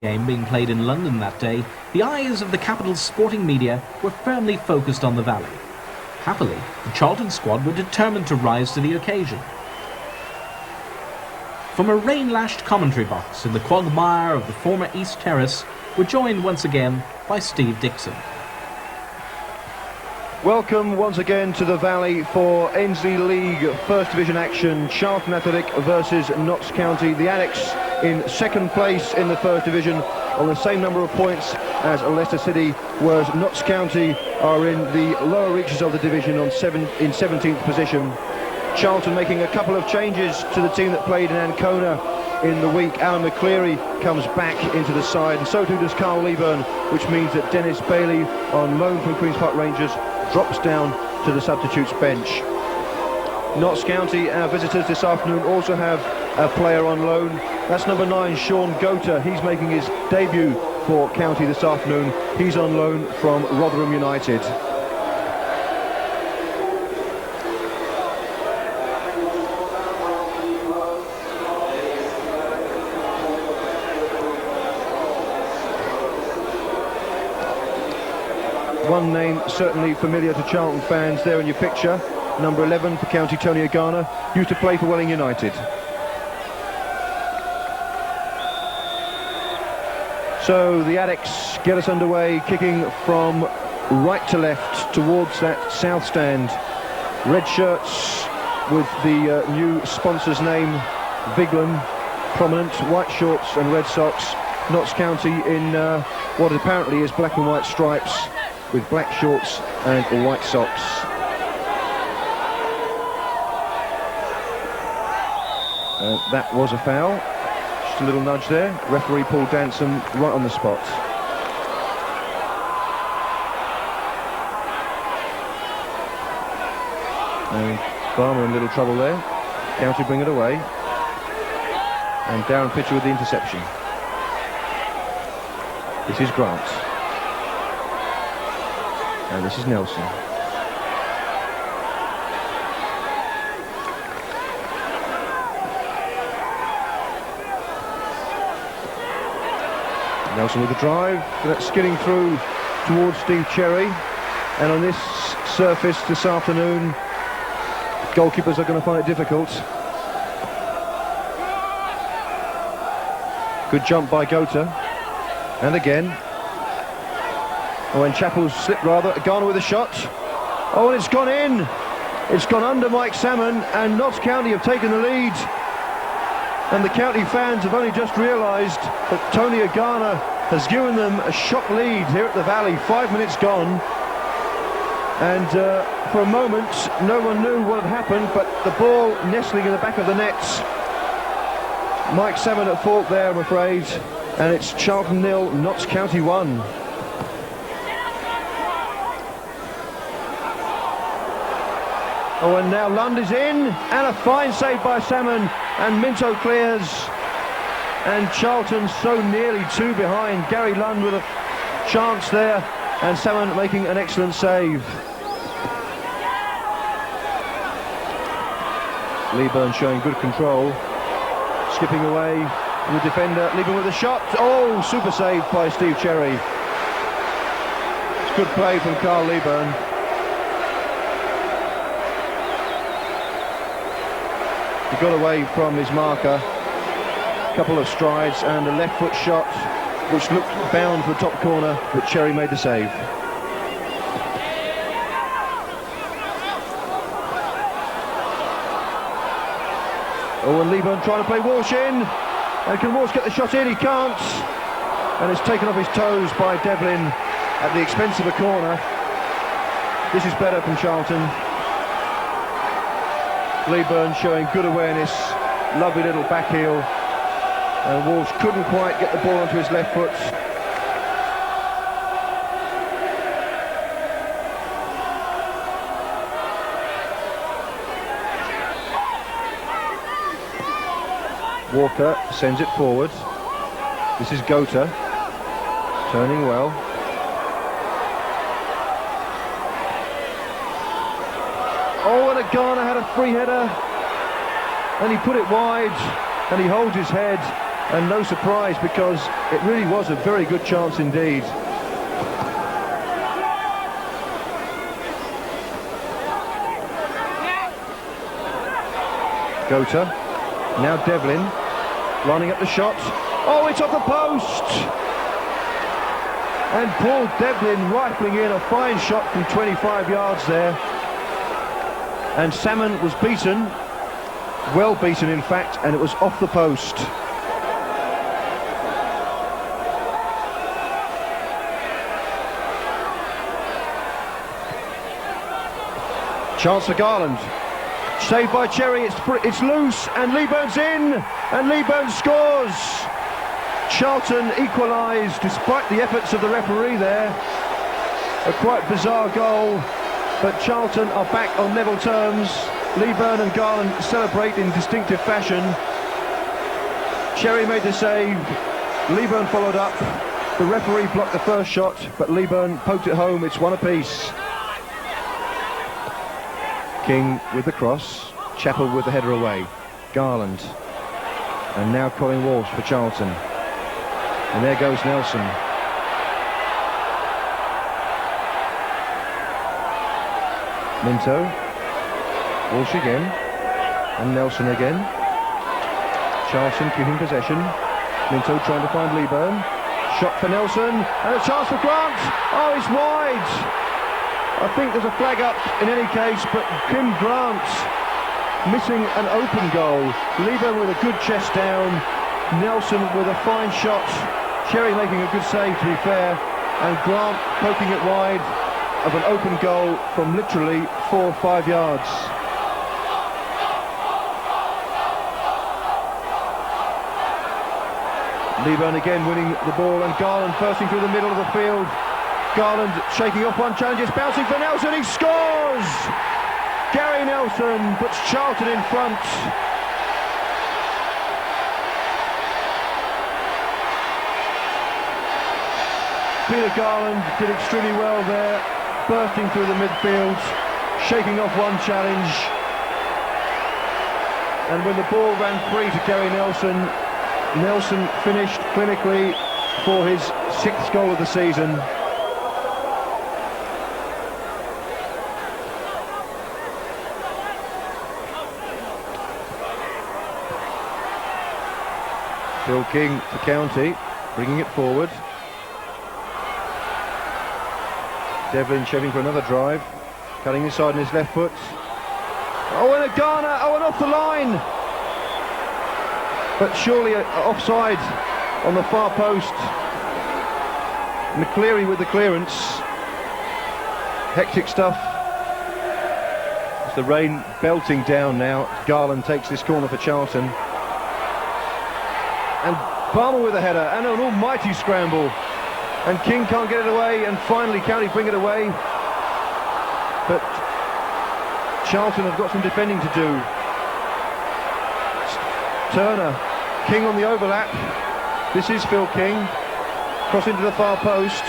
Game being played in London that day, the eyes of the capital's sporting media were firmly focused on the Valley. Happily, the Charlton squad were determined to rise to the occasion. From a rain-lashed commentary box in the quagmire of the former East Terrace, we're joined once again by Steve Dixon. Welcome once again to the Valley for Ensley League First Division action. Charlton Athletic versus Notts County. The Addicts in second place in the First Division on the same number of points as Leicester City, whereas Notts County are in the lower reaches of the division in 17th position. Charlton making a couple of changes to the team that played in Ancona in the week. Alan McLeary comes back into the side, and so too does Carl Leaburn, which means that Dennis Bailey, on loan from Queen's Park Rangers, drops down to the substitutes bench. Notts County, our visitors this afternoon, also have a player on loan. That's number 9, Sean Gota. He's making his debut for County this afternoon. He's on loan from Rotherham United. One name certainly familiar to Charlton fans there in your picture, number 11 for County, Tony Agana, used to play for Welling United. So the Addicts get us underway, kicking from right to left towards that south stand. Red shirts with the new sponsor's name, Viglan, prominent, white shorts and red socks. Notts County in what apparently is black and white stripes, with black shorts and white socks. That was a foul. Just a little nudge there. Referee Paul Danson right on the spot. And Balmer in little trouble there. County bring it away. And Darren Pitcher with the interception. This is Grant. And this is Nelson. Nelson with the drive, that's skidding through towards Steve Cherry. And on this surface this afternoon, goalkeepers are going to find it difficult. Good jump by Gota. And again. Oh, and Chapple's slipped rather. Agana with a shot. Oh, and it's gone in. It's gone under Mike Salmon, and Notts County have taken the lead. And the County fans have only just realised that Tony Agana has given them a shock lead here at the Valley. 5 minutes gone. And for a moment, no one knew what had happened, but the ball nestling in the back of the net. Mike Salmon at fault there, I'm afraid. And it's Charlton 0, Notts County 1. Oh, and now Lund is in, and a fine save by Salmon, and Minto clears, and Charlton so nearly 2 behind. Gary Lund with a chance there, and Salmon making an excellent save. Leaburn showing good control, skipping away from the defender. Leaburn with a shot. Oh, super save by Steve Cherry. It's good play from Carl Leaburn. He got away from his marker, a couple of strides and a left foot shot which looked bound for the top corner, but Cherry made the save. Oh, and Leaburn trying to play Walsh in, and can Walsh get the shot in? He can't, and it's taken off his toes by Devlin at the expense of a corner. This is better from Charlton. Leaburn showing good awareness, lovely little back heel, and Walsh couldn't quite get the ball onto his left foot. Walker sends it forward. This is Gota, turning well. Oh, and Agana had a free header, and he put it wide, and he holds his head, And no surprise, because it really was a very good chance indeed. Gota, now Devlin, lining up the shot. Oh, it's off the post! And Paul Devlin rifling in a fine shot from 25 yards there. And Salmon was beaten, well beaten in fact, and it was off the post. Chance for Garland. Saved by Cherry, it's loose, and Leaburn's in, and Leaburn scores. Charlton equalised despite the efforts of the referee there. A quite bizarre goal, but Charlton are back on level terms. Leaburn and Garland celebrate in distinctive fashion. Cherry made the save, Leaburn followed up. The referee blocked the first shot, but Leaburn poked it home. It's one apiece. King with the cross, Chapple with the header away, Garland, and now Colin Walsh for Charlton, and there goes Nelson. Minto, Walsh again, and Nelson again. Charlton keeping possession, Minto trying to find Leaburn, shot for Nelson, and a chance for Grant. Oh, it's wide. I think there's a flag up in any case, but Kim Grant missing an open goal. Leaburn with a good chest down, Nelson with a fine shot, Cherry making a good save to be fair, and Grant poking it wide of an open goal from literally 4 or 5 yards. Leaburn again winning the ball, and Garland bursting through the middle of the field. Garland shaking off one challenge, it's bouncing for Nelson, he scores! Gary Nelson puts Charlton in front. Peter Garland did extremely well there, bursting through the midfield, shaking off one challenge. And when the ball ran free to Gary Nelson, Nelson finished clinically for his 6th goal of the season. Phil King for County, bringing it forward. Devlin shoving for another drive, cutting inside on his left foot. Oh, and Agana, oh, and off the line! But surely offside on the far post. McLeary with the clearance. Hectic stuff. As the rain belting down now, Garland takes this corner for Charlton. And Balmer with a header, and an almighty scramble. And King can't get it away, and finally County bring it away. But Charlton have got some defending to do. Turner, King on the overlap. This is Phil King. Cross into the far post.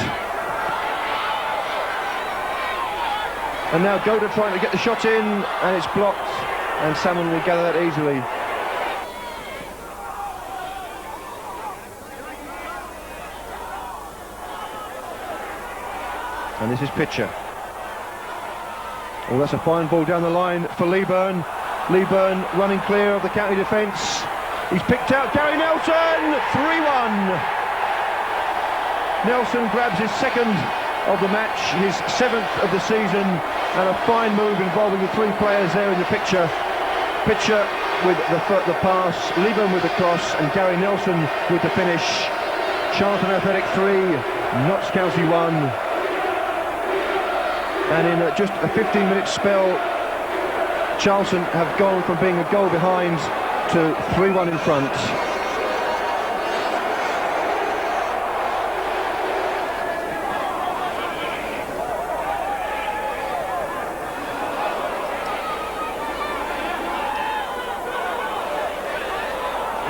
And now Gota trying to get the shot in, and it's blocked. And Salmon will gather that easily. And this is Pitcher. Oh, that's a fine ball down the line for Leaburn. Leaburn running clear of the County defence. He's picked out Gary Nelson, 3-1. Nelson grabs his 2nd of the match, his 7th of the season, and a fine move involving the 3 players there in the picture. Pitcher with the pass, Leaburn with the cross, and Gary Nelson with the finish. Charlton Athletic 3, Notts County 1. And in just a 15-minute spell, Charlton have gone from being a goal behind to 3-1 in front.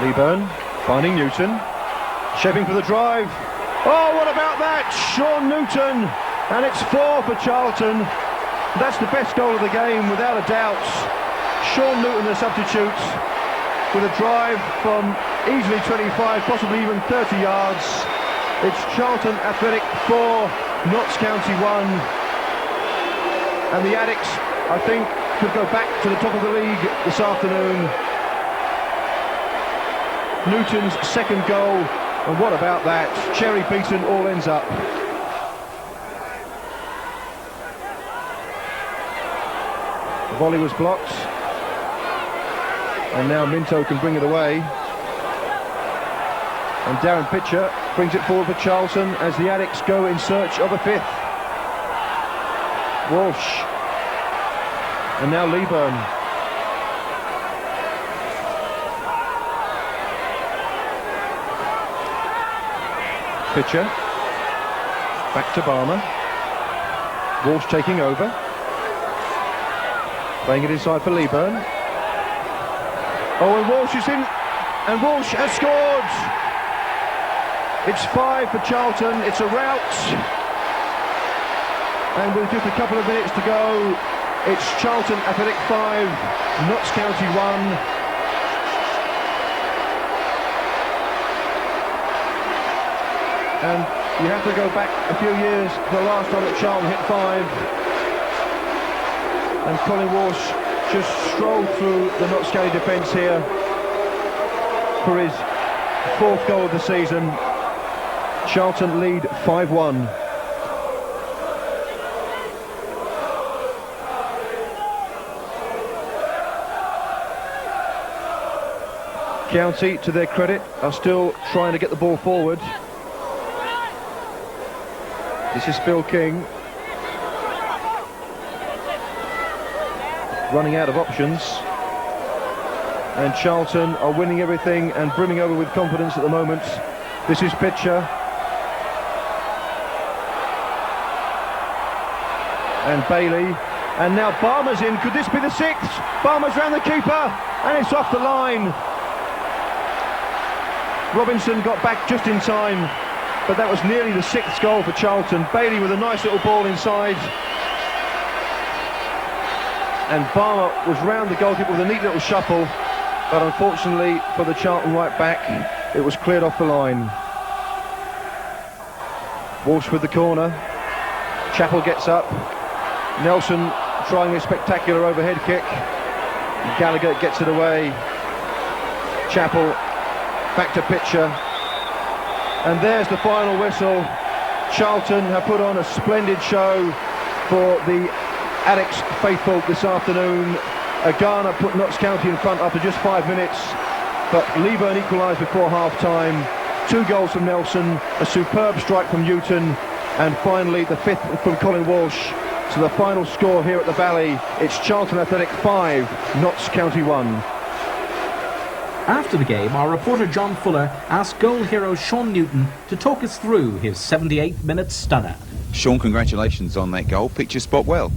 Leaburn finding Newton, shaping for the drive. Oh, what about that? Sean Newton, and it's 4 for Charlton. That's the best goal of the game, without a doubt. Sean Newton, the substitute, with a drive from easily 25, possibly even 30 yards. It's Charlton Athletic 4, Notts County 1. And the Addicts, I think, could go back to the top of the league this afternoon. Newton's second goal, and what about that? Cherry beaten, all ends up. The volley was blocked, and now Minto can bring it away. And Darren Pitcher brings it forward for Charlton as the Addicts go in search of a fifth. Walsh, and now Leaburn. Pitcher, back to Balmer. Walsh taking over. Playing it inside for Leaburn. Oh, and Walsh is in, and Walsh has scored! It's 5 for Charlton, it's a rout. And with just a couple of minutes to go, it's Charlton Athletic 5, Notts County 1. And you have to go back a few years to the last time that Charlton hit 5. And Colin Walsh just strolled through the Notts County defence here for his 4th goal of the season. Charlton lead 5-1. County, to their credit, are still trying to get the ball forward. This is Phil King. Running out of options. And Charlton are winning everything and brimming over with confidence at the moment. This is Pitcher. And Bailey. And now Balmer's in. Could this be the 6th? Balmer's round the keeper. And it's off the line. Robinson got back just in time, but that was nearly the 6th goal for Charlton. Bailey with a nice little ball inside. And Balmer was round the goalkeeper with a neat little shuffle, but unfortunately for the Charlton right back, it was cleared off the line. Walsh with the corner. Chapple gets up. Nelson trying a spectacular overhead kick. Gallagher gets it away. Chapple back to Pitcher. And there's the final whistle. Charlton have put on a splendid show for the Addicts faithful this afternoon. Agana put Notts County in front after just 5 minutes, but Leaburn equalised before half-time. 2 goals from Nelson, a superb strike from Newton, and finally the 5th from Colin Walsh. So the final score here at the Valley, it's Charlton Athletic 5, Notts County 1. After the game, our reporter John Fuller asked goal hero Sean Newton to talk us through his 78-minute stunner. Sean, congratulations on that goal. Picked your spot well.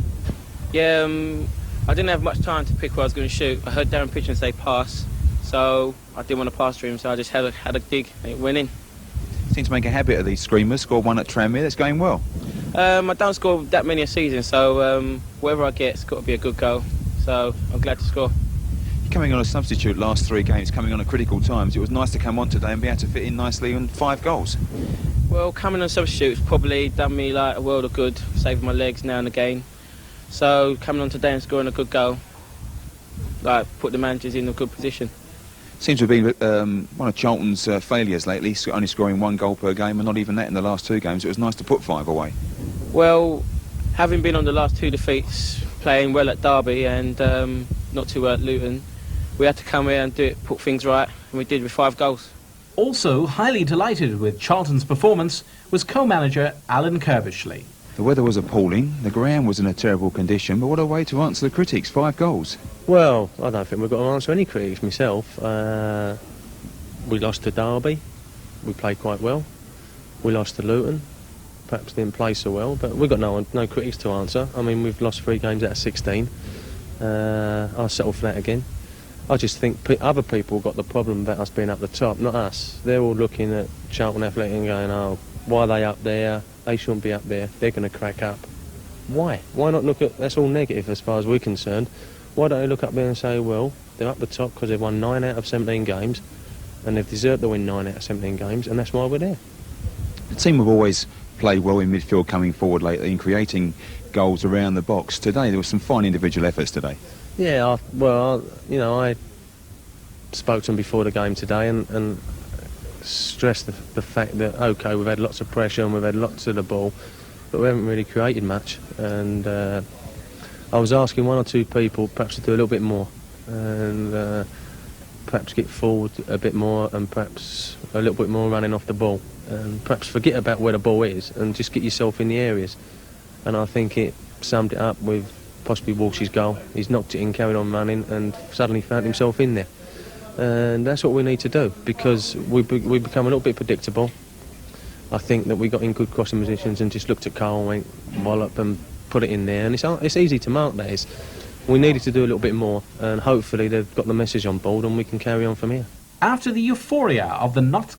Yeah, I didn't have much time to pick where I was going to shoot. I heard Darren Pitcher say pass, so I didn't want to pass to him, so I just had a dig and it went in. Seem to make a habit of these screamers. Scored one at Tranmere. That's going well. I don't score that many a season, so whatever I get, it's got to be a good goal. So I'm glad to score. Coming on a substitute last 3 games, coming on at critical times, it was nice to come on today and be able to fit in nicely on 5 goals. Well, coming on substitute's probably done me like a world of good, saving my legs now and again. So coming on today and scoring a good goal, like put the managers in a good position. Seems to have been one of Charlton's failures lately, only scoring 1 goal per game, and not even that in the last 2 games. It was nice to put 5 away. Well, having been on the last 2 defeats, playing well at Derby and not too well at Luton, we had to come here and do it, put things right, and we did with 5 goals. Also highly delighted with Charlton's performance was co-manager Alan Kirbishley. The weather was appalling, the ground was in a terrible condition, but what a way to answer the critics, 5 goals. Well, I don't think we've got to answer any critics myself. We lost to Derby, we played quite well. We lost to Luton, perhaps didn't play so well, but we've got no critics to answer. I mean, we've lost 3 games out of 16. I'll settle for that again. I just think other people got the problem about us being up the top, not us. They're all looking at Charlton Athletic and going, oh, why are they up there? They shouldn't be up there. They're going to crack up. Why? Why not look at... That's all negative as far as we're concerned. Why don't they look up there and say, well, they're up the top because they've won 9 out of 17 games. and they've deserved to win 9 out of 17 games, and that's why we're there. The team have always played well in midfield coming forward lately and creating goals around the box. Today there were some fine individual efforts today. Yeah, I spoke to them before the game today and stressed the fact that, OK, we've had lots of pressure and we've had lots of the ball, but we haven't really created much. And I was asking 1 or 2 people perhaps to do a little bit more and perhaps get forward a bit more and perhaps a little bit more running off the ball and perhaps forget about where the ball is and just get yourself in the areas. And I think it summed it up with possibly Walsh's goal. He's knocked it in, carried on running and suddenly found himself in there. And that's what we need to do, because we become a little bit predictable. I think that we got in good crossing positions and just looked at Carl and went wallop and put it in there, and it's easy to mark that. We needed to do a little bit more, and hopefully they've got the message on board and we can carry on from here. After the euphoria of the Notts